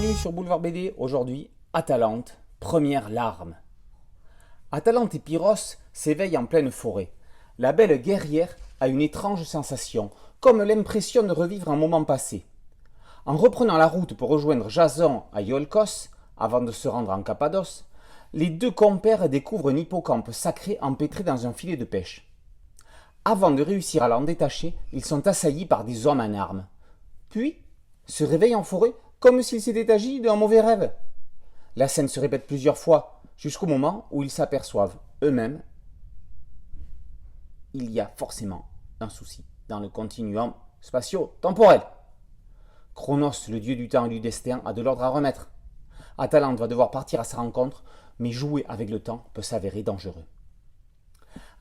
Bienvenue sur Boulevard BD. Aujourd'hui, Atalante, première larme. Atalante et Pyros s'éveillent en pleine forêt. La belle guerrière a une étrange sensation, comme l'impression de revivre un moment passé. En reprenant la route pour rejoindre Jason à Iolcos, avant de se rendre en Cappadoce, les deux compères découvrent un hippocampe sacré empêtré dans un filet de pêche. Avant de réussir à l'en détacher, ils sont assaillis par des hommes en armes. Puis, se réveillent en forêt comme s'il s'était agi d'un mauvais rêve. La scène se répète plusieurs fois, jusqu'au moment où ils s'aperçoivent eux-mêmes il y a forcément un souci dans le continuum spatio-temporel. Chronos, le dieu du temps et du destin, a de l'ordre à remettre. Atalante va devoir partir à sa rencontre, mais jouer avec le temps peut s'avérer dangereux.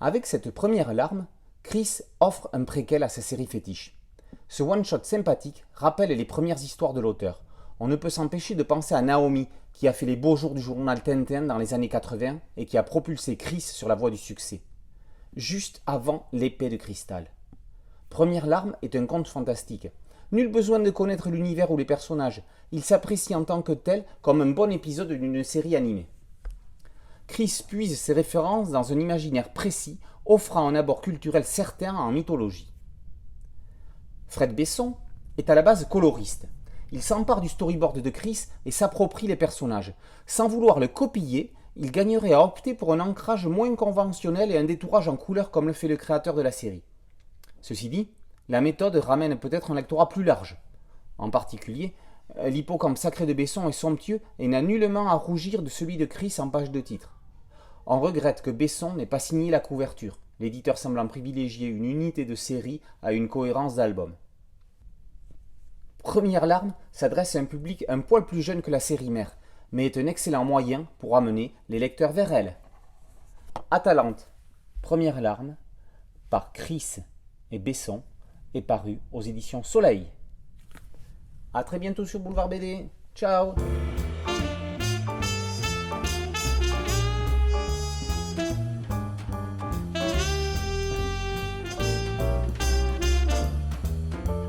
Avec cette première larme, Chris offre un préquel à sa série fétiche. Ce one-shot sympathique rappelle les premières histoires de l'auteur. On ne peut s'empêcher de penser à Naomi, qui a fait les beaux jours du journal Tintin dans les années 80 et qui a propulsé Chris sur la voie du succès. Juste avant l'épée de cristal. Première larme est un conte fantastique. Nul besoin de connaître l'univers ou les personnages. Il s'apprécie en tant que tel comme un bon épisode d'une série animée. Chris puise ses références dans un imaginaire précis, offrant un abord culturel certain en mythologie. Fred Besson est à la base coloriste. Il s'empare du storyboard de Chris et s'approprie les personnages. Sans vouloir le copier, il gagnerait à opter pour un ancrage moins conventionnel et un détourage en couleur comme le fait le créateur de la série. Ceci dit, la méthode ramène peut-être un lectorat plus large. En particulier, l'hippocampe sacré de Besson est somptueux et n'a nullement à rougir de celui de Chris en page de titre. On regrette que Besson n'ait pas signé la couverture, l'éditeur semblant privilégier une unité de série à une cohérence d'album. Première larme s'adresse à un public un poil plus jeune que la série mère, mais est un excellent moyen pour amener les lecteurs vers elle. Atalante, première larme, par Chris et Besson, est paru aux éditions Soleil. A très bientôt sur Boulevard BD. Ciao!